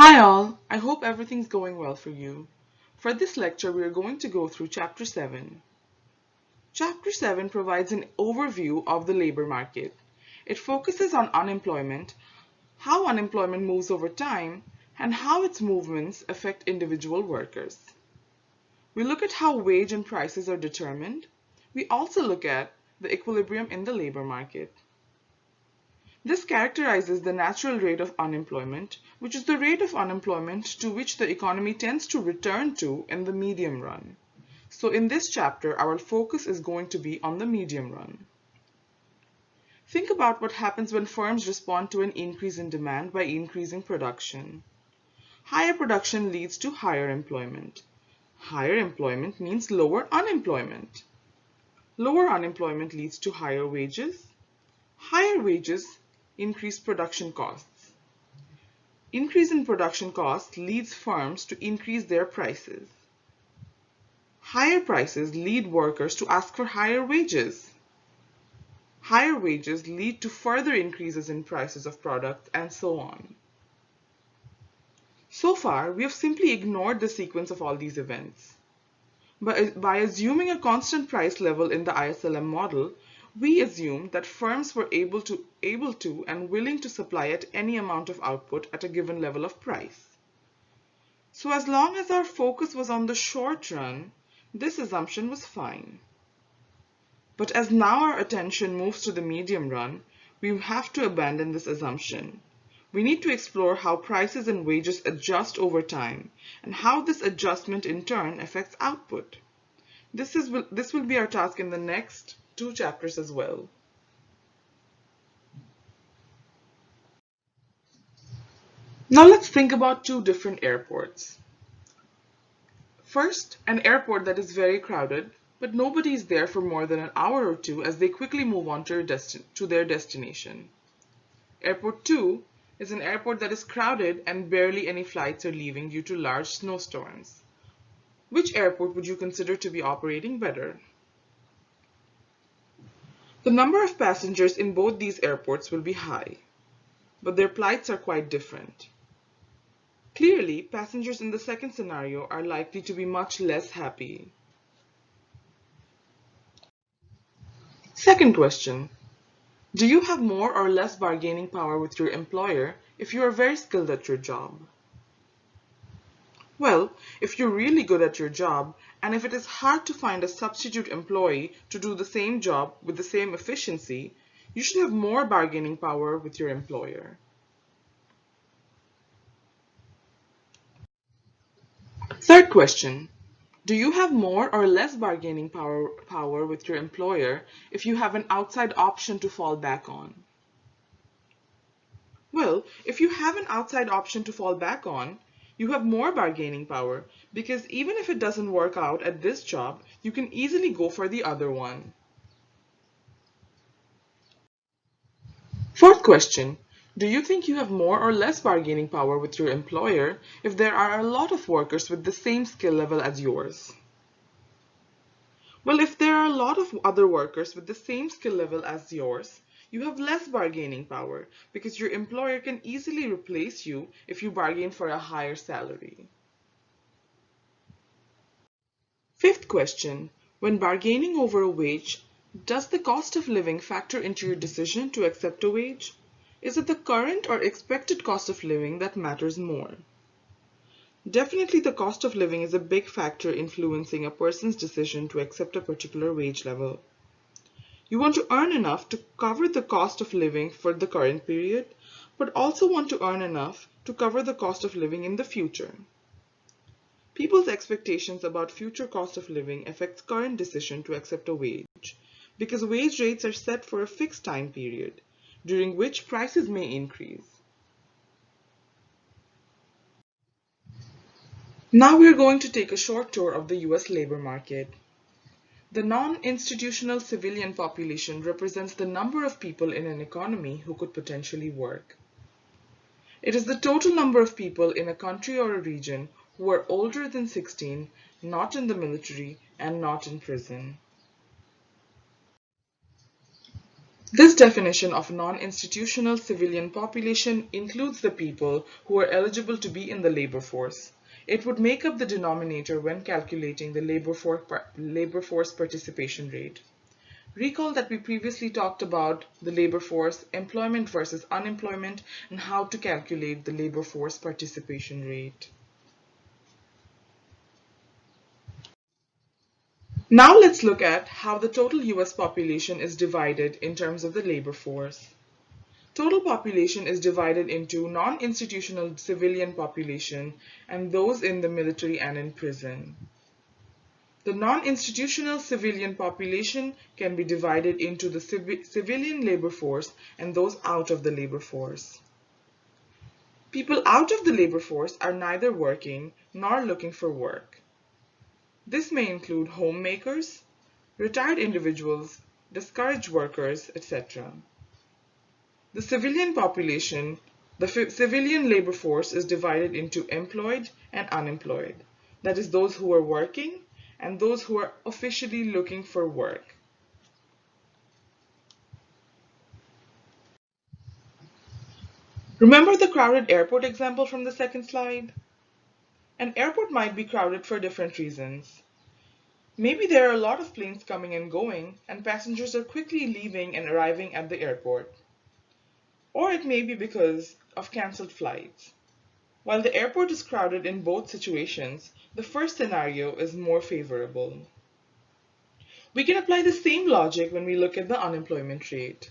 Hi all, I hope everything's going well for you. For this lecture, we are going to go through Chapter 7. Chapter 7 provides an overview of the labor market. It focuses on unemployment, how unemployment moves over time, and how its movements affect individual workers. We look at how wage and prices are determined. We also look at the equilibrium in the labor market. This characterizes the natural rate of unemployment, which is the rate of unemployment to which the economy tends to return to in the medium run. So in this chapter, our focus is going to be on the medium run. Think about what happens when firms respond to an increase in demand by increasing production. Higher production leads to higher employment. Higher employment means lower unemployment. Lower unemployment leads to higher wages. Higher wages increase production costs. Increase in production costs leads firms to increase their prices. Higher prices lead workers to ask for higher wages. Higher wages lead to further increases in prices of products and so on. So far, we have simply ignored the sequence of all these events. But by assuming a constant price level in the ISLM model, we assume that firms were able to and willing to supply at any amount of output at a given level of price. So as long as our focus was on the short run, this assumption was fine. But as now our attention moves to the medium run, we have to abandon this assumption. We need to explore how prices and wages adjust over time and how this adjustment in turn affects output. This will be our task in the next 2 chapters as well. Now let's think about 2 different airports. First, an airport that is very crowded, but nobody is there for more than an hour or 2 as they quickly move on to their destination. Airport 2 is an airport that is crowded and barely any flights are leaving due to large snowstorms. Which airport would you consider to be operating better? The number of passengers in both these airports will be high, but their plights are quite different. Clearly, passengers in the second scenario are likely to be much less happy. Second question. Do you have more or less bargaining power with your employer if you are very skilled at your job? Well, if you're really good at your job, and if it is hard to find a substitute employee to do the same job with the same efficiency, you should have more bargaining power with your employer. Third question. Do you have more or less bargaining power with your employer if you have an outside option to fall back on? Well, if you have an outside option to fall back on, you have more bargaining power because even if it doesn't work out at this job, you can easily go for the other one. Fourth question. Do you think you have more or less bargaining power with your employer if there are a lot of workers with the same skill level as yours? Well, if there are a lot of other workers with the same skill level as yours, you have less bargaining power because your employer can easily replace you if you bargain for a higher salary. Fifth question. When bargaining over a wage, does the cost of living factor into your decision to accept a wage? Is it the current or expected cost of living that matters more? Definitely the cost of living is a big factor influencing a person's decision to accept a particular wage level. You want to earn enough to cover the cost of living for the current period, but also want to earn enough to cover the cost of living in the future. People's expectations about future cost of living affects current decision to accept a wage, because wage rates are set for a fixed time period, during which prices may increase. Now we are going to take a short tour of the US labor market. The non-institutional civilian population represents the number of people in an economy who could potentially work. It is the total number of people in a country or a region who are older than 16, not in the military, and not in prison. This definition of non-institutional civilian population includes the people who are eligible to be in the labor force. It would make up the denominator when calculating the labor force participation rate. Recall that we previously talked about the labor force, employment versus unemployment, and how to calculate the labor force participation rate. Now let's look at how the total US population is divided in terms of the labor force. Total population is divided into non-institutional civilian population and those in the military and in prison. The non-institutional civilian population can be divided into the civilian labor force and those out of the labor force. People out of the labor force are neither working nor looking for work. This may include homemakers, retired individuals, discouraged workers, etc. The civilian population, the civilian labor force is divided into employed and unemployed. That is those who are working and those who are officially looking for work. Remember the crowded airport example from the second slide? An airport might be crowded for different reasons. Maybe there are a lot of planes coming and going, and passengers are quickly leaving and arriving at the airport. Or it may be because of cancelled flights. While the airport is crowded in both situations, the first scenario is more favorable. We can apply the same logic when we look at the unemployment rate.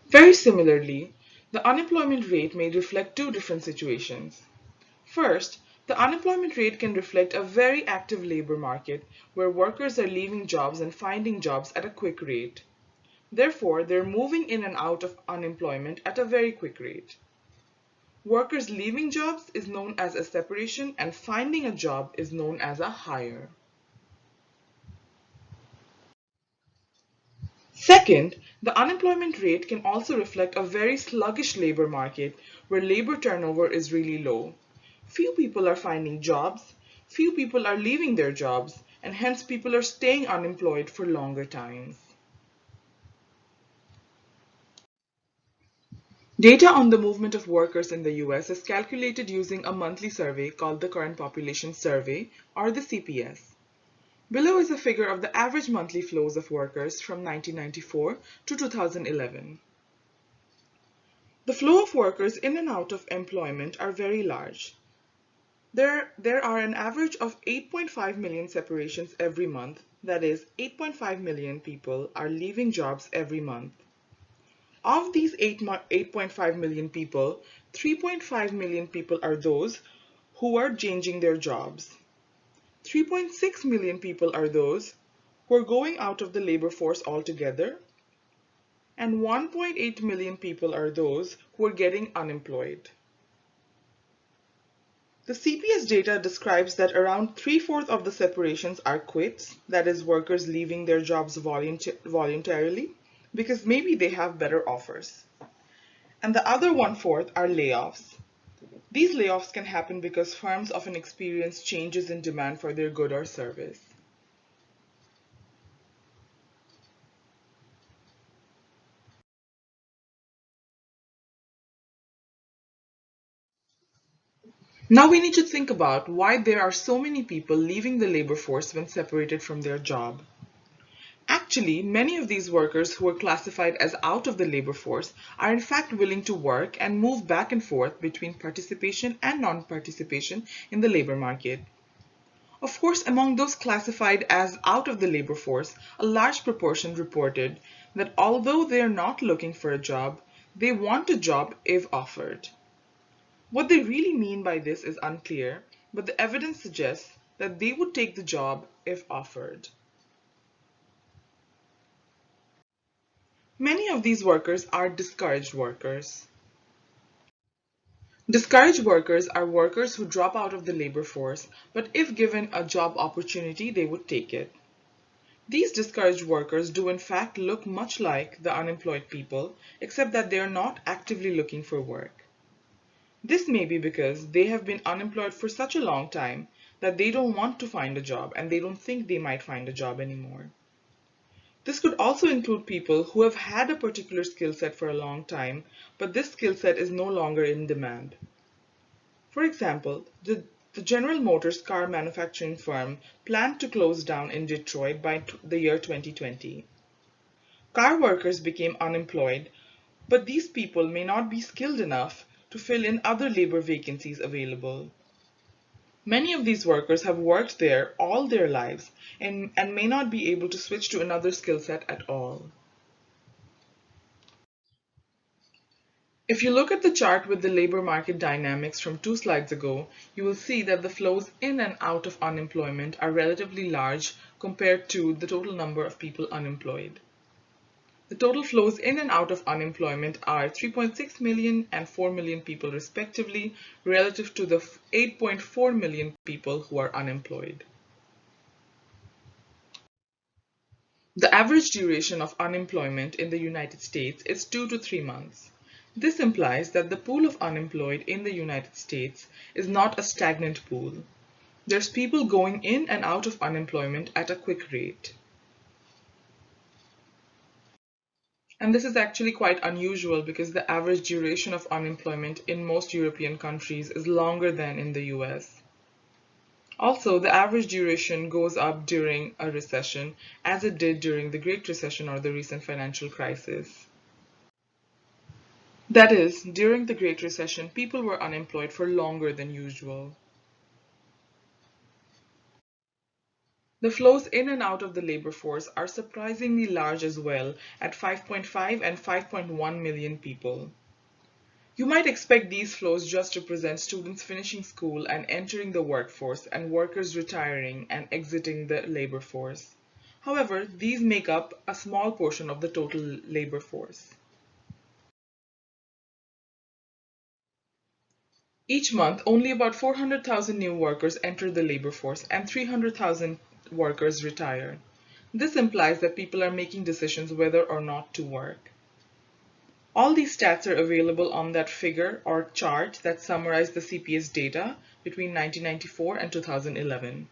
Very similarly, the unemployment rate may reflect two different situations. First, the unemployment rate can reflect a very active labor market where workers are leaving jobs and finding jobs at a quick rate. Therefore, they're moving in and out of unemployment at a very quick rate. Workers leaving jobs is known as a separation and finding a job is known as a hire. Second, the unemployment rate can also reflect a very sluggish labor market where labor turnover is really low. Few people are finding jobs, few people are leaving their jobs, and hence people are staying unemployed for longer times. Data on the movement of workers in the US is calculated using a monthly survey called the Current Population Survey, or the CPS. Below is a figure of the average monthly flows of workers from 1994 to 2011. The flow of workers in and out of employment are very large. There are an average of 8.5 million separations every month, that is, 8.5 million people are leaving jobs every month. Of these 8.5 million people, 3.5 million people are those who are changing their jobs. 3.6 million people are those who are going out of the labor force altogether, and 1.8 million people are those who are getting unemployed. The CPS data describes that around 3/4 of the separations are quits, that is, workers leaving their jobs voluntarily because maybe they have better offers. And the other 1/4 are layoffs. These layoffs can happen because firms often experience changes in demand for their good or service. Now we need to think about why there are so many people leaving the labor force when separated from their job. Actually, many of these workers who are classified as out of the labor force are in fact willing to work and move back and forth between participation and non-participation in the labor market. Of course, among those classified as out of the labor force, a large proportion reported that although they are not looking for a job, they want a job if offered. What they really mean by this is unclear, but the evidence suggests that they would take the job if offered. Many of these workers are discouraged workers. Discouraged workers are workers who drop out of the labor force, but if given a job opportunity, they would take it. These discouraged workers do in fact look much like the unemployed people, except that they are not actively looking for work. This may be because they have been unemployed for such a long time that they don't want to find a job and they don't think they might find a job anymore. This could also include people who have had a particular skill set for a long time, but this skill set is no longer in demand. For example, the General Motors car manufacturing firm planned to close down in Detroit by the year 2020. Car workers became unemployed, but these people may not be skilled enough to fill in other labor vacancies available. Many of these workers have worked there all their lives and may not be able to switch to another skill set at all. If you look at the chart with the labor market dynamics from 2 slides ago, you will see that the flows in and out of unemployment are relatively large compared to the total number of people unemployed. The total flows in and out of unemployment are 3.6 million and 4 million people respectively, relative to the 8.4 million people who are unemployed. The average duration of unemployment in the United States is 2 to 3 months. This implies that the pool of unemployed in the United States is not a stagnant pool. There's people going in and out of unemployment at a quick rate. And this is actually quite unusual because the average duration of unemployment in most European countries is longer than in the US. Also, the average duration goes up during a recession, as it did during the Great Recession or the recent financial crisis. That is, during the Great Recession, people were unemployed for longer than usual. The flows in and out of the labor force are surprisingly large as well, at 5.5 and 5.1 million people. You might expect these flows just to represent students finishing school and entering the workforce and workers retiring and exiting the labor force. However, these make up a small portion of the total labor force. Each month, only about 400,000 new workers enter the labor force and 300,000 workers retire. This implies that people are making decisions whether or not to work. All these stats are available on that figure or chart that summarize the CPS data between 1994 and 2011.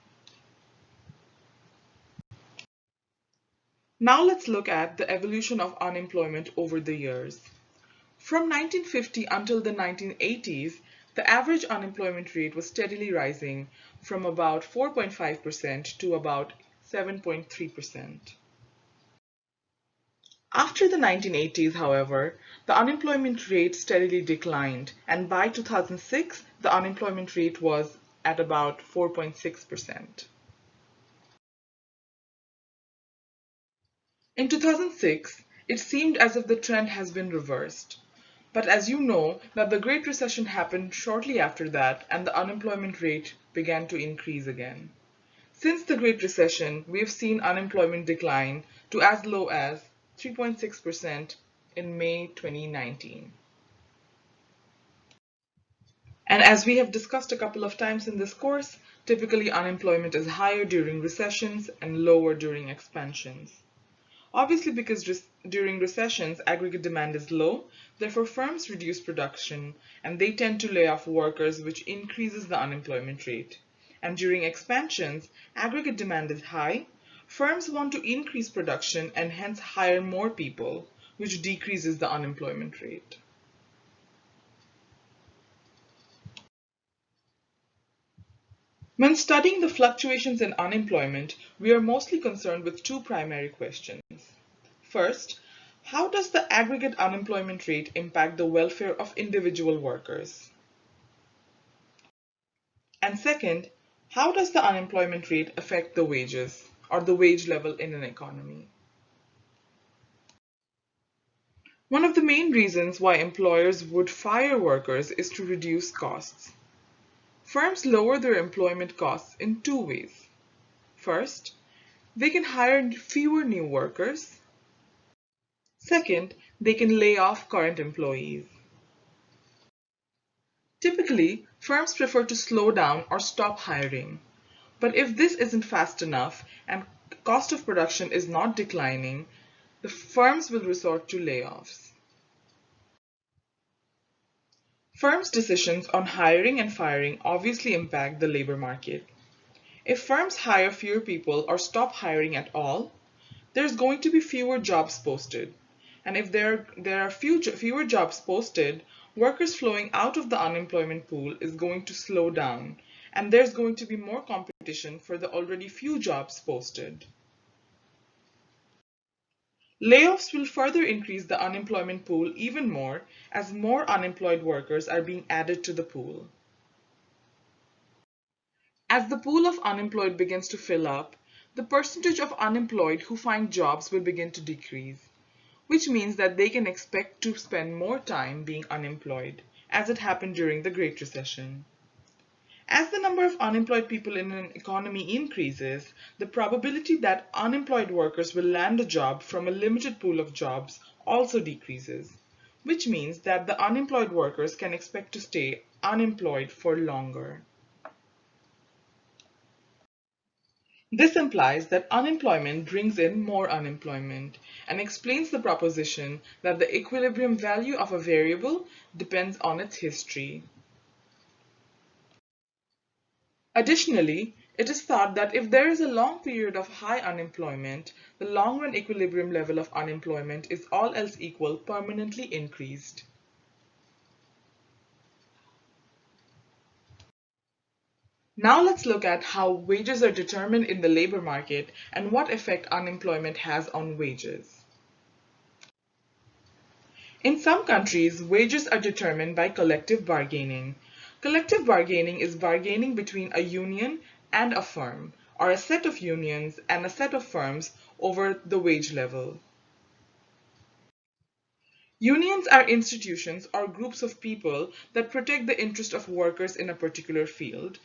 Now let's look at the evolution of unemployment over the years. From 1950 until the 1980s, the average unemployment rate was steadily rising from about 4.5% to about 7.3%. After the 1980s, however, the unemployment rate steadily declined, and by 2006, the unemployment rate was at about 4.6%. In 2006, it seemed as if the trend has been reversed. But as you know, that the Great Recession happened shortly after that, and the unemployment rate began to increase again. Since the Great Recession, we have seen unemployment decline to as low as 3.6% in May 2019. And as we have discussed a couple of times in this course, typically unemployment is higher during recessions and lower during expansions. Obviously, because during recessions, aggregate demand is low, therefore firms reduce production and they tend to lay off workers, which increases the unemployment rate. And during expansions, aggregate demand is high, firms want to increase production and hence hire more people, which decreases the unemployment rate. When studying the fluctuations in unemployment, we are mostly concerned with two primary questions. First, how does the aggregate unemployment rate impact the welfare of individual workers? And second, how does the unemployment rate affect the wages or the wage level in an economy? One of the main reasons why employers would fire workers is to reduce costs. Firms lower their employment costs in two ways. First, they can hire fewer new workers. Second, they can lay off current employees. Typically, firms prefer to slow down or stop hiring. But if this isn't fast enough and cost of production is not declining, the firms will resort to layoffs. Firms' decisions on hiring and firing obviously impact the labor market. If firms hire fewer people or stop hiring at all, there's going to be fewer jobs posted. And if there are fewer jobs posted, workers flowing out of the unemployment pool is going to slow down, and there's going to be more competition for the already few jobs posted. Layoffs will further increase the unemployment pool even more as more unemployed workers are being added to the pool. As the pool of unemployed begins to fill up, the percentage of unemployed who find jobs will begin to decrease, which means that they can expect to spend more time being unemployed, as it happened during the Great Recession. As the number of unemployed people in an economy increases, the probability that unemployed workers will land a job from a limited pool of jobs also decreases, which means that the unemployed workers can expect to stay unemployed for longer. This implies that unemployment brings in more unemployment and explains the proposition that the equilibrium value of a variable depends on its history. Additionally, it is thought that if there is a long period of high unemployment, the long-run equilibrium level of unemployment is all else equal permanently increased. Now let's look at how wages are determined in the labor market and what effect unemployment has on wages. In some countries, wages are determined by collective bargaining. Collective bargaining is bargaining between a union and a firm, or a set of unions and a set of firms over the wage level. Unions are institutions or groups of people that protect the interest of workers in a particular field,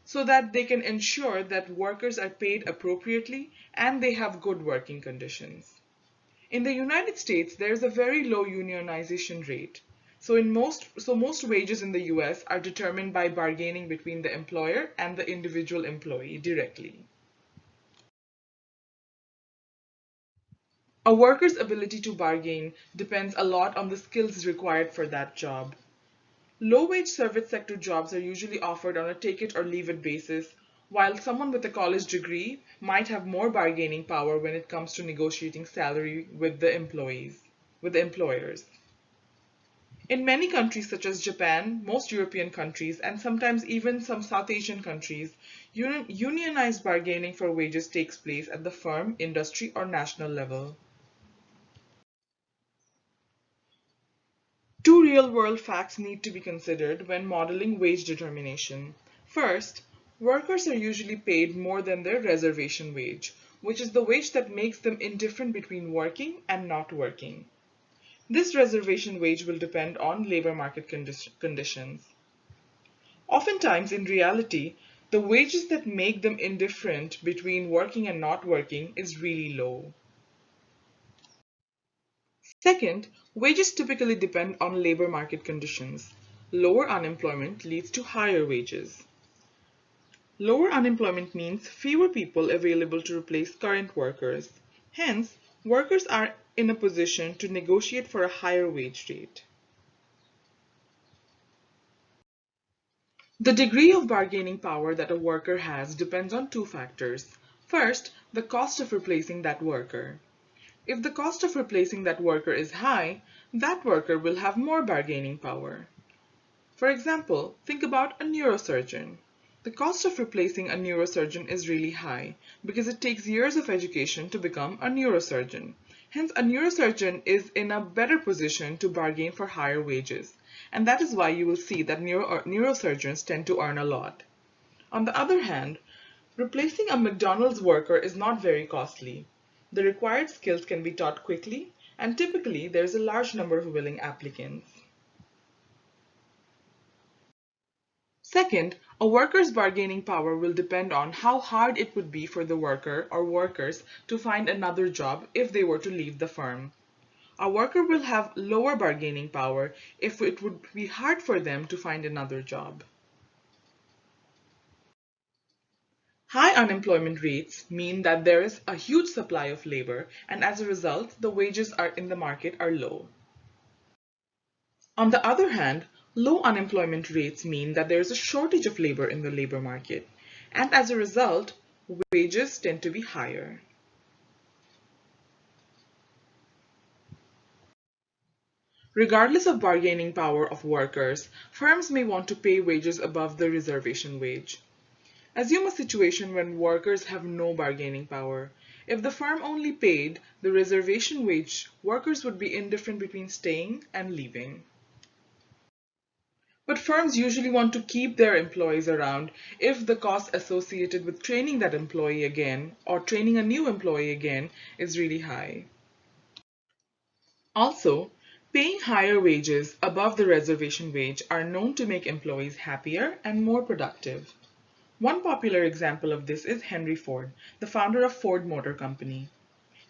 so that they can ensure that workers are paid appropriately and they have good working conditions. In the United States, there is a very low unionization rate. So most wages in the US are determined by bargaining between the employer and the individual employee directly. A worker's ability to bargain depends a lot on the skills required for that job. Low-wage service sector jobs are usually offered on a take-it-or-leave-it basis, while someone with a college degree might have more bargaining power when it comes to negotiating salary with the employers. In many countries such as Japan, most European countries, and sometimes even some South Asian countries, unionized bargaining for wages takes place at the firm, industry, or national level. Two real-world facts need to be considered when modeling wage determination. First, workers are usually paid more than their reservation wage, which is the wage that makes them indifferent between working and not working. This reservation wage will depend on labor market conditions. Oftentimes, in reality, the wages that make them indifferent between working and not working is really low. Second, wages typically depend on labor market conditions. Lower unemployment leads to higher wages. Lower unemployment means fewer people available to replace current workers. Hence, workers are in a position to negotiate for a higher wage rate. The degree of bargaining power that a worker has depends on two factors. First, the cost of replacing that worker. If the cost of replacing that worker is high, that worker will have more bargaining power. For example, think about a neurosurgeon. The cost of replacing a neurosurgeon is really high because it takes years of education to become a neurosurgeon. Hence, a neurosurgeon is in a better position to bargain for higher wages. And that is why you will see that neurosurgeons tend to earn a lot. On the other hand, replacing a McDonald's worker is not very costly. The required skills can be taught quickly, and typically there is a large number of willing applicants. Second, a worker's bargaining power will depend on how hard it would be for the worker or workers to find another job if they were to leave the firm. A worker will have lower bargaining power if it would be hard for them to find another job. High unemployment rates mean that there is a huge supply of labor, and as a result, the wages in the market are low. On the other hand, low unemployment rates mean that there is a shortage of labor in the labor market, and as a result, wages tend to be higher. Regardless of bargaining power of workers, firms may want to pay wages above the reservation wage. Assume a situation when workers have no bargaining power. If the firm only paid the reservation wage, workers would be indifferent between staying and leaving. But firms usually want to keep their employees around if the cost associated with training that employee again or training a new employee again is really high. Also, paying higher wages above the reservation wage are known to make employees happier and more productive. One popular example of this is Henry Ford, the founder of Ford Motor Company.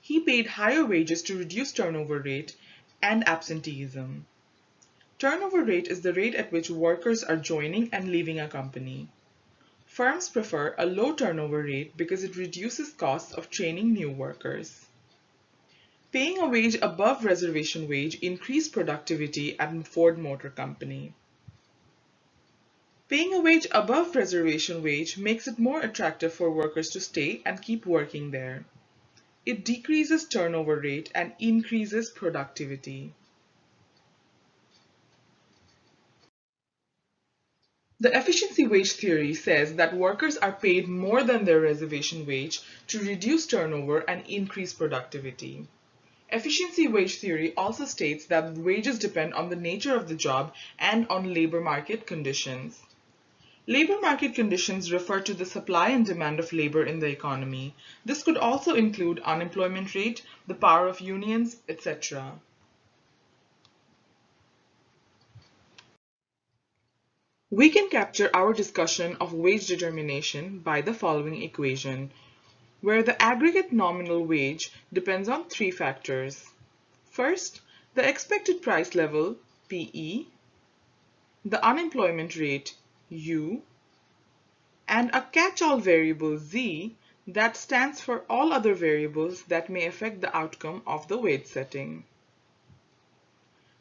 He paid higher wages to reduce turnover rate and absenteeism. Turnover rate is the rate at which workers are joining and leaving a company. Firms prefer a low turnover rate because it reduces costs of training new workers. Paying a wage above reservation wage increased productivity at Ford Motor Company. Paying a wage above reservation wage makes it more attractive for workers to stay and keep working there. It decreases turnover rate and increases productivity. The efficiency wage theory says that workers are paid more than their reservation wage to reduce turnover and increase productivity. Efficiency wage theory also states that wages depend on the nature of the job and on labor market conditions. Labor market conditions refer to the supply and demand of labor in the economy. This could also include unemployment rate, the power of unions, etc. We can capture our discussion of wage determination by the following equation, where the aggregate nominal wage depends on three factors. First, the expected price level, PE, the unemployment rate, U, and a catch-all variable, Z, that stands for all other variables that may affect the outcome of the wage setting.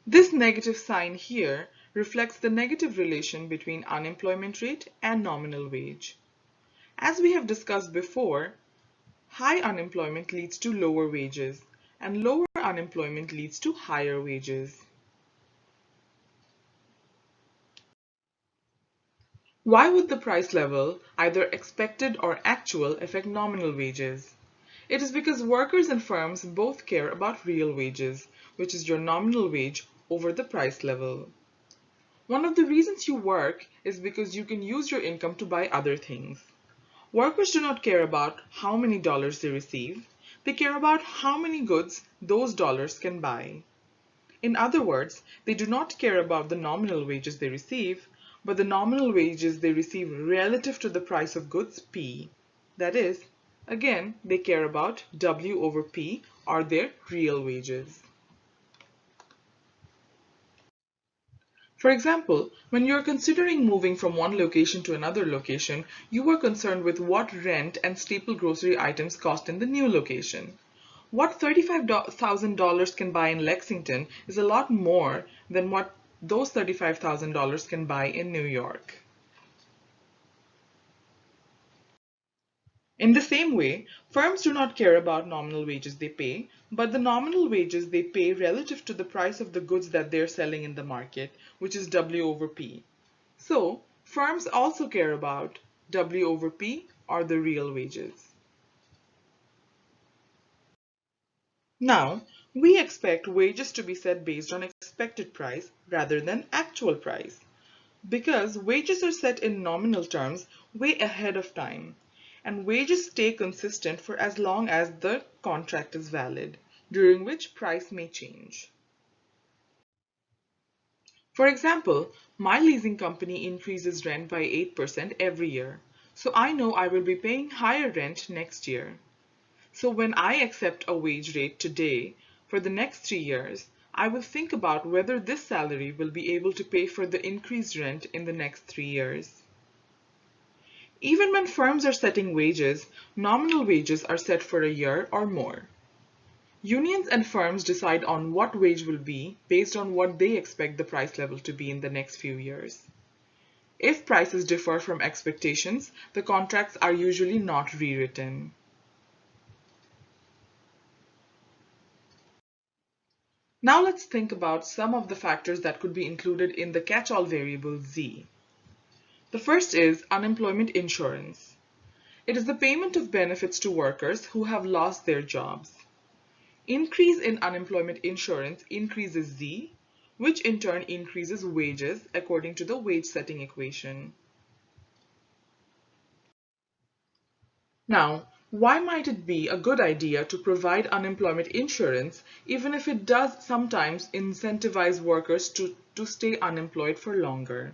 This negative sign here reflects the negative relation between unemployment rate and nominal wage. As we have discussed before, high unemployment leads to lower wages, and lower unemployment leads to higher wages. Why would the price level, either expected or actual, affect nominal wages? It is because workers and firms both care about real wages, which is your nominal wage, over the price level. One of the reasons you work is because you can use your income to buy other things. Workers do not care about how many dollars they receive. They care about how many goods those dollars can buy. In other words, they do not care about the nominal wages they receive, but the nominal wages they receive relative to the price of goods P. That is, again, they care about W over P, or their real wages. For example, when you are considering moving from one location to another location, you are concerned with what rent and staple grocery items cost in the new location. What $35,000 can buy in Lexington is a lot more than what those $35,000 can buy in New York. In the same way, firms do not care about nominal wages they pay, but the nominal wages they pay relative to the price of the goods that they're selling in the market, which is W over P. So, firms also care about W over P, or the real wages. Now, we expect wages to be set based on expected price rather than actual price, because wages are set in nominal terms way ahead of time, and wages stay consistent for as long as the contract is valid, during which price may change. For example, my leasing company increases rent by 8% every year, so I know I will be paying higher rent next year. So when I accept a wage rate today for the next 3 years, I will think about whether this salary will be able to pay for the increased rent in the next 3 years. Even when firms are setting wages, nominal wages are set for a year or more. Unions and firms decide on what wage will be based on what they expect the price level to be in the next few years. If prices differ from expectations, the contracts are usually not rewritten. Now let's think about some of the factors that could be included in the catch-all variable z. The first is unemployment insurance. It is the payment of benefits to workers who have lost their jobs. Increase in unemployment insurance increases z, which in turn increases wages according to the wage setting equation. Now, why might it be a good idea to provide unemployment insurance even if it does sometimes incentivize workers to stay unemployed for longer?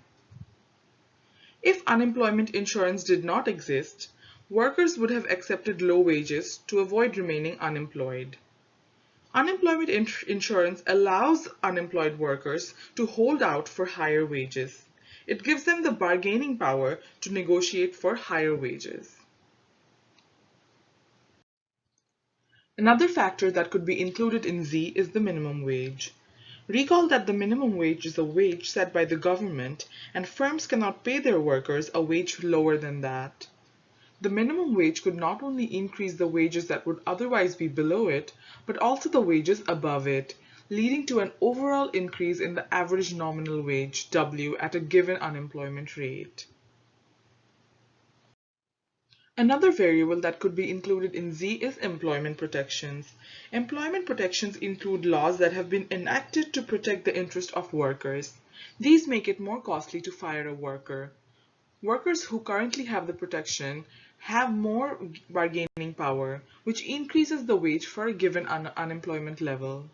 If unemployment insurance did not exist, workers would have accepted low wages to avoid remaining unemployed. Unemployment insurance allows unemployed workers to hold out for higher wages. It gives them the bargaining power to negotiate for higher wages. Another factor that could be included in Z is the minimum wage. Recall that the minimum wage is a wage set by the government, and firms cannot pay their workers a wage lower than that. The minimum wage could not only increase the wages that would otherwise be below it, but also the wages above it, leading to an overall increase in the average nominal wage, W, at a given unemployment rate. Another variable that could be included in Z is employment protections. Employment protections include laws that have been enacted to protect the interest of workers. These make it more costly to fire a worker. Workers who currently have the protection have more bargaining power, which increases the wage for a given unemployment level.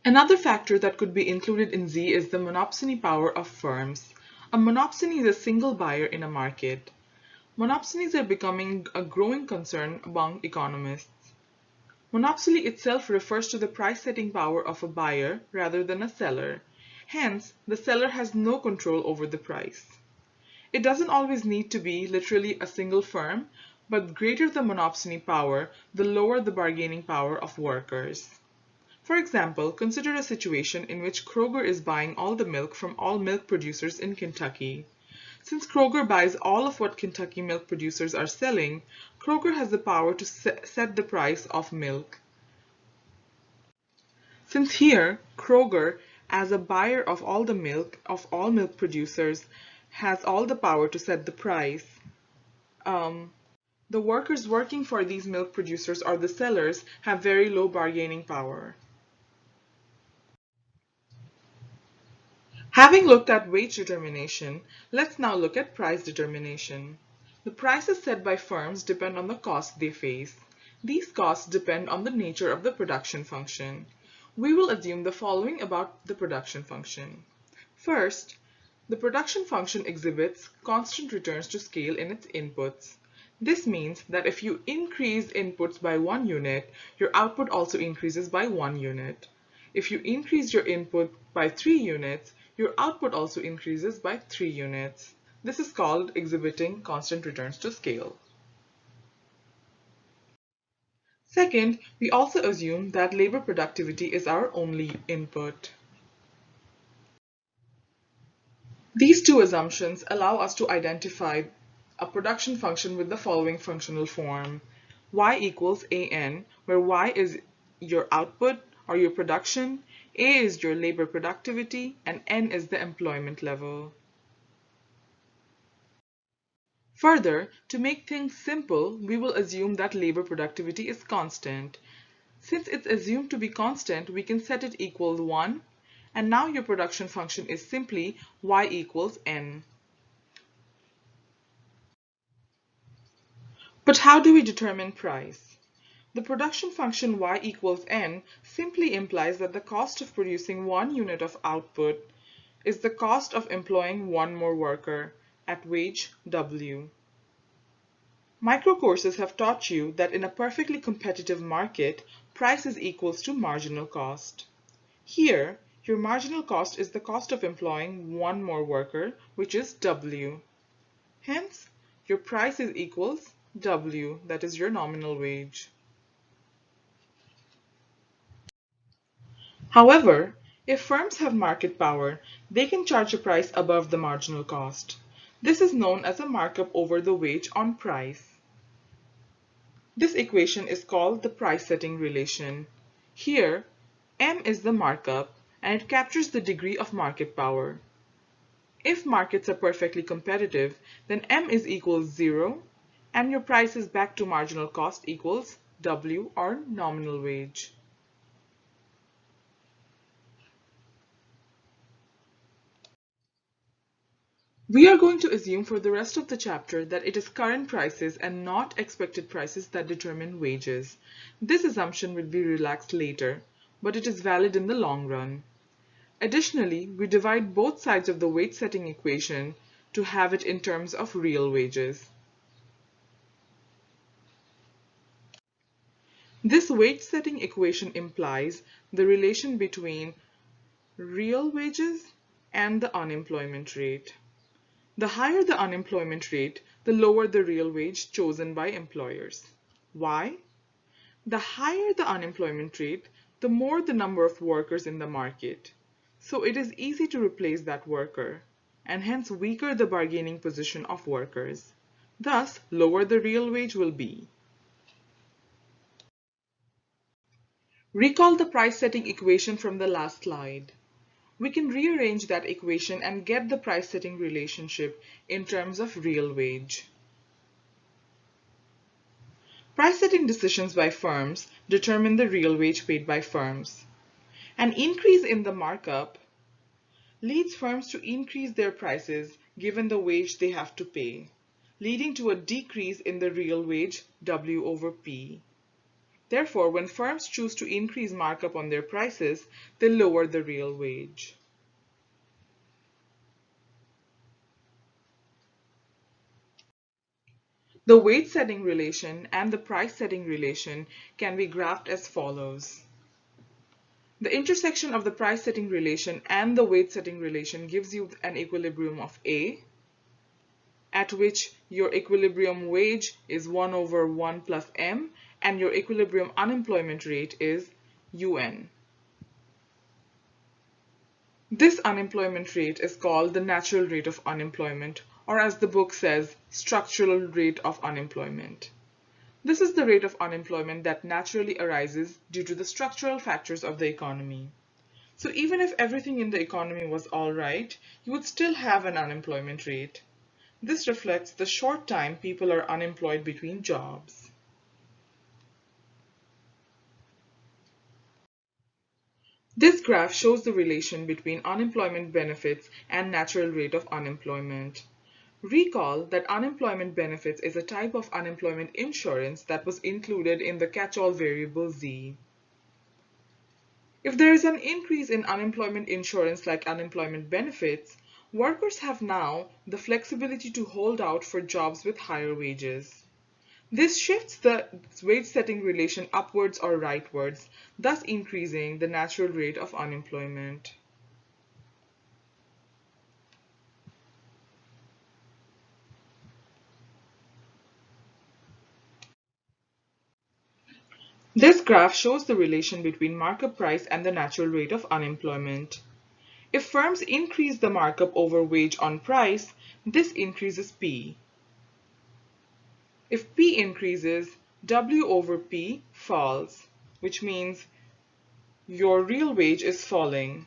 Another factor that could be included in Z is the monopsony power of firms. A monopsony is a single buyer in a market. Monopsonies are becoming a growing concern among economists. Monopsony itself refers to the price-setting power of a buyer rather than a seller. Hence, the seller has no control over the price. It doesn't always need to be literally a single firm, but the greater the monopsony power, the lower the bargaining power of workers. For example, consider a situation in which Kroger is buying all the milk from all milk producers in Kentucky. Since Kroger buys all of what Kentucky milk producers are selling, Kroger has the power to set the price of milk. Since here, Kroger, as a buyer of all the milk of all milk producers, has all the power to set the price, the workers working for these milk producers or the sellers have very low bargaining power. Having looked at wage determination, let's now look at price determination. The prices set by firms depend on the costs they face. These costs depend on the nature of the production function. We will assume the following about the production function. First, the production function exhibits constant returns to scale in its inputs. This means that if you increase inputs by 1 unit, your output also increases by 1 unit. If you increase your input by 3 units, your output also increases by 3 units. This is called exhibiting constant returns to scale. Second, we also assume that labor productivity is our only input. These two assumptions allow us to identify a production function with the following functional form. Y equals AN, where Y is your output or your production, A is your labor productivity, and N is the employment level. Further, to make things simple, we will assume that labor productivity is constant. Since it's assumed to be constant, we can set it equal 1, and now your production function is simply Y equals N. But how do we determine price? The production function Y equals N simply implies that the cost of producing 1 unit of output is the cost of employing 1 more worker at wage W. Micro courses have taught you that in a perfectly competitive market, price is equals to marginal cost. Here, your marginal cost is the cost of employing 1 more worker, which is W. Hence, your price is equals W, that is your nominal wage. However, if firms have market power, they can charge a price above the marginal cost. This is known as a markup over the wage on price. This equation is called the price-setting relation. Here, M is the markup, and it captures the degree of market power. If markets are perfectly competitive, then M is equals 0, and your price is back to marginal cost equals W, or nominal wage. We are going to assume for the rest of the chapter that it is current prices and not expected prices that determine wages. This assumption will be relaxed later, but it is valid in the long run. Additionally, we divide both sides of the wage setting equation to have it in terms of real wages. This wage setting equation implies the relation between real wages and the unemployment rate. The higher the unemployment rate, the lower the real wage chosen by employers. Why? The higher the unemployment rate, the more the number of workers in the market. So it is easy to replace that worker, and hence weaker the bargaining position of workers. Thus, lower the real wage will be. Recall the price setting equation from the last slide. We can rearrange that equation and get the price setting relationship in terms of real wage. Price setting decisions by firms determine the real wage paid by firms. An increase in the markup leads firms to increase their prices given the wage they have to pay, leading to a decrease in the real wage W over P. Therefore, when firms choose to increase markup on their prices, they lower the real wage. The wage setting relation and the price setting relation can be graphed as follows. The intersection of the price setting relation and the wage setting relation gives you an equilibrium of A, at which your equilibrium wage is 1 over 1 plus M, and your equilibrium unemployment rate is UN. This unemployment rate is called the natural rate of unemployment, or as the book says, structural rate of unemployment. This is the rate of unemployment that naturally arises due to the structural factors of the economy. So even if everything in the economy was all right, you would still have an unemployment rate. This reflects the short time people are unemployed between jobs. This graph shows the relation between unemployment benefits and natural rate of unemployment. Recall that unemployment benefits is a type of unemployment insurance that was included in the catch-all variable Z. If there is an increase in unemployment insurance like unemployment benefits, workers have now the flexibility to hold out for jobs with higher wages. This shifts the wage setting relation upwards or rightwards, thus increasing the natural rate of unemployment. This graph shows the relation between markup price and the natural rate of unemployment. If firms increase the markup over wage on price, this increases P. If P increases, W over P falls, which means your real wage is falling.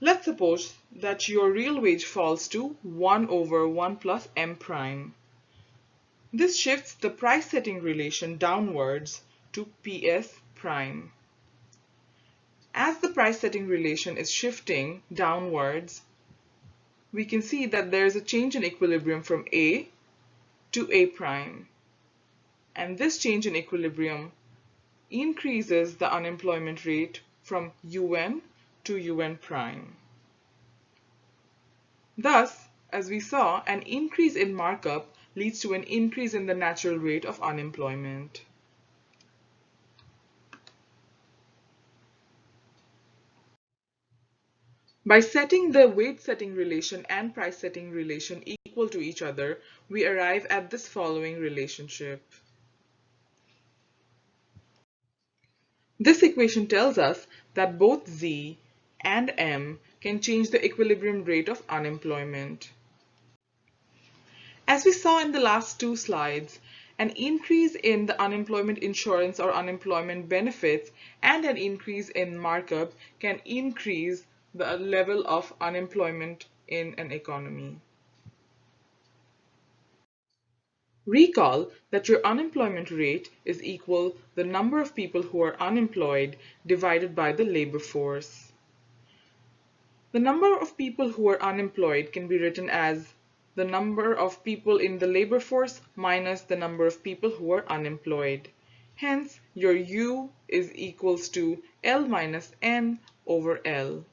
Let's suppose that your real wage falls to 1 over 1 plus M prime. This shifts the price setting relation downwards to PS prime. As the price setting relation is shifting downwards, we can see that there is a change in equilibrium from A to A prime. And this change in equilibrium increases the unemployment rate from UN to UN prime. Thus, as we saw, an increase in markup leads to an increase in the natural rate of unemployment. By setting the wage setting relation and price setting relation equal to each other, we arrive at this following relationship. This equation tells us that both Z and M can change the equilibrium rate of unemployment. As we saw in the last two slides, An increase in the unemployment insurance or unemployment benefits and an increase in markup can increase the level of unemployment in an economy. Recall that your unemployment rate is equal the number of people who are unemployed divided by the labor force. The number of people who are unemployed can be written as the number of people in the labor force minus the number of people who are unemployed. Hence, your U is equals to L minus N over L.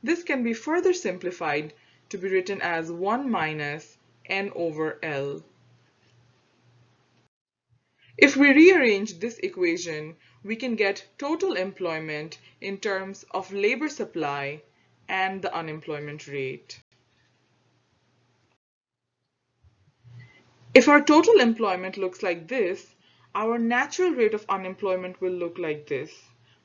This can be further simplified to be written as 1 minus N over L. If we rearrange this equation, we can get total employment in terms of labor supply and the unemployment rate. If our total employment looks like this, our natural rate of unemployment will look like this,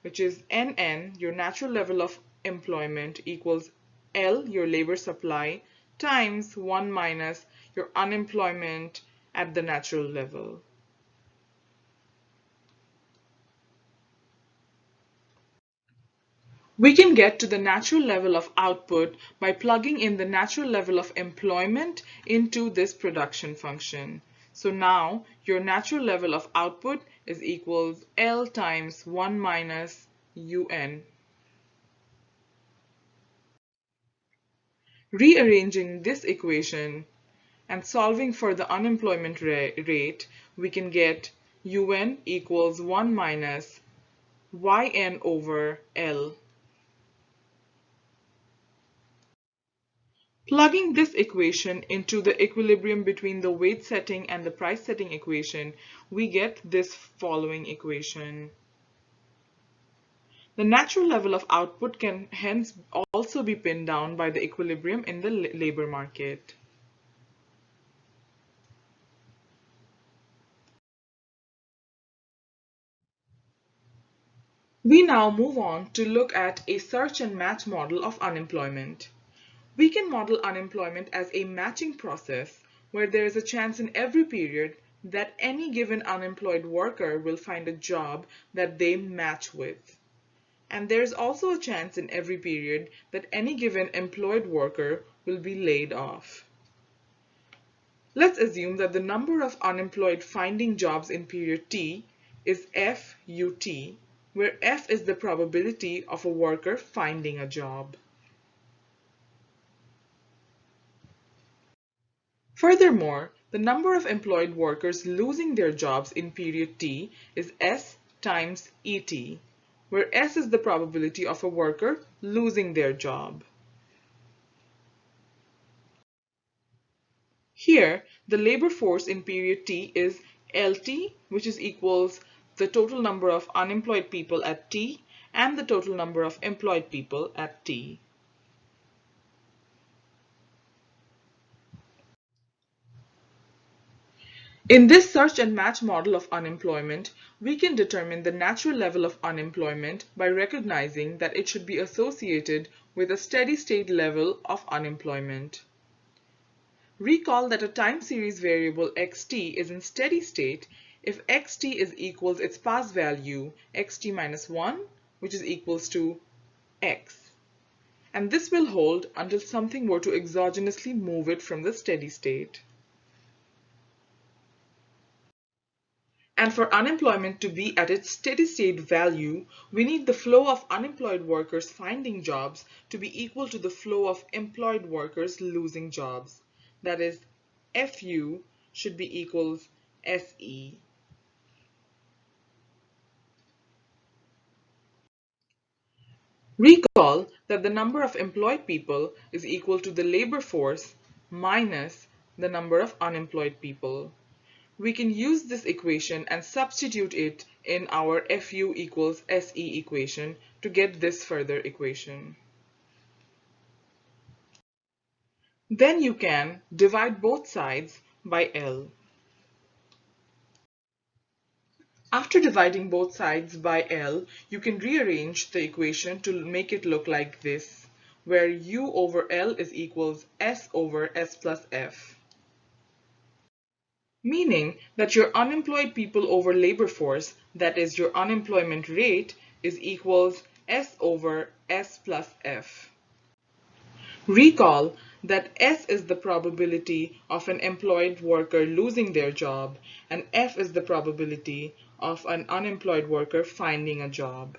which is NN, your natural level of employment, equals L, your labor supply, times 1 minus your unemployment at the natural level. We can get to the natural level of output by plugging in the natural level of employment into this production function. So now your natural level of output is equals L times 1 minus UN. Rearranging this equation and solving for the unemployment rate, we can get UN equals 1 minus YN over L. Plugging this equation into the equilibrium between the wage setting and the price setting equation, we get this following equation. The natural level of output can hence also be pinned down by the equilibrium in the labor market. We now move on to look at a search and match model of unemployment. We can model unemployment as a matching process where there is a chance in every period that any given unemployed worker will find a job that they match with. And there is also a chance in every period that any given employed worker will be laid off. Let's assume that the number of unemployed finding jobs in period T is FUT, where F is the probability of a worker finding a job. Furthermore, the number of employed workers losing their jobs in period T is S times ET, where S is the probability of a worker losing their job. Here, the labor force in period T is LT, which is equals the total number of unemployed people at T and the total number of employed people at T. In this search and match model of unemployment, we can determine the natural level of unemployment by recognizing that it should be associated with a steady state level of unemployment. Recall that a time series variable xt is in steady state if xt is equals its past value xt minus 1, which is equals to x. And this will hold until something were to exogenously move it from the steady state. And for unemployment to be at its steady state value, we need the flow of unemployed workers finding jobs to be equal to the flow of employed workers losing jobs. That is, FU should be equals SE. Recall that the number of employed people is equal to the labor force minus the number of unemployed people. We can use this equation and substitute it in our FU equals SE equation to get this further equation. Then you can divide both sides by L. After dividing both sides by L, you can rearrange the equation to make it look like this, where U over L is equals S over S plus F. meaning that your unemployed people over labor force, that is your unemployment rate, is equals S over S plus F. Recall that S is the probability of an employed worker losing their job and F is the probability of an unemployed worker finding a job.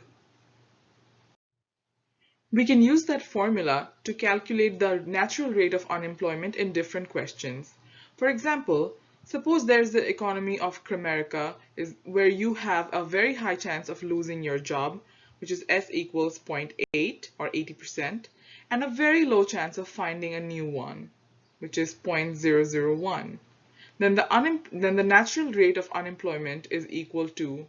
We can use that formula to calculate the natural rate of unemployment in different questions. For example, suppose there's the economy of America where you have a very high chance of losing your job, which is S equals 0.8 or 80%, and a very low chance of finding a new one, which is 0.001. Then the natural rate of unemployment is equal to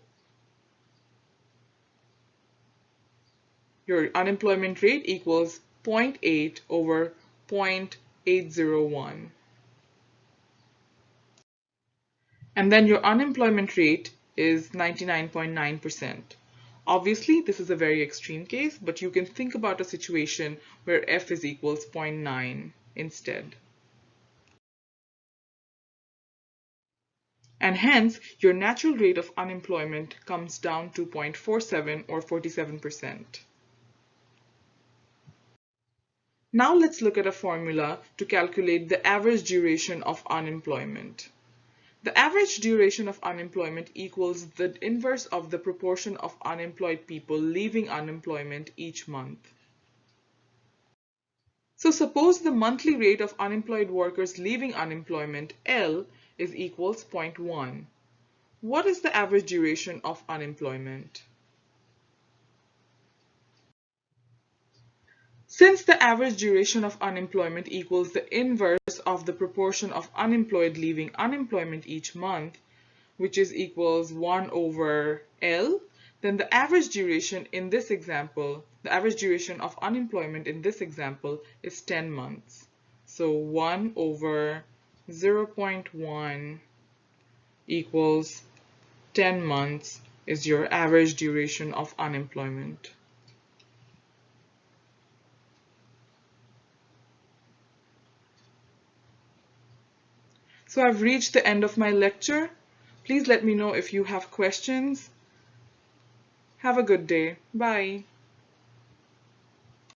your unemployment rate equals 0.8 over 0.801. And then your unemployment rate is 99.9%. Obviously, this is a very extreme case, but you can think about a situation where F is equals 0.9 instead. And hence, your natural rate of unemployment comes down to 0.47 or 47%. Now let's look at a formula to calculate the average duration of unemployment. The average duration of unemployment equals the inverse of the proportion of unemployed people leaving unemployment each month. So suppose the monthly rate of unemployed workers leaving unemployment, L, is equals 0.1. What is the average duration of unemployment? Since the average duration of unemployment equals the inverse of the proportion of unemployed leaving unemployment each month, which is equals 1 over L, then the average duration in this example, the average duration of unemployment in this example is 10 months. So 1 over 0.1 equals 10 months is your average duration of unemployment. So I've reached the end of my lecture. Please let me know if you have questions. Have a good day. Bye.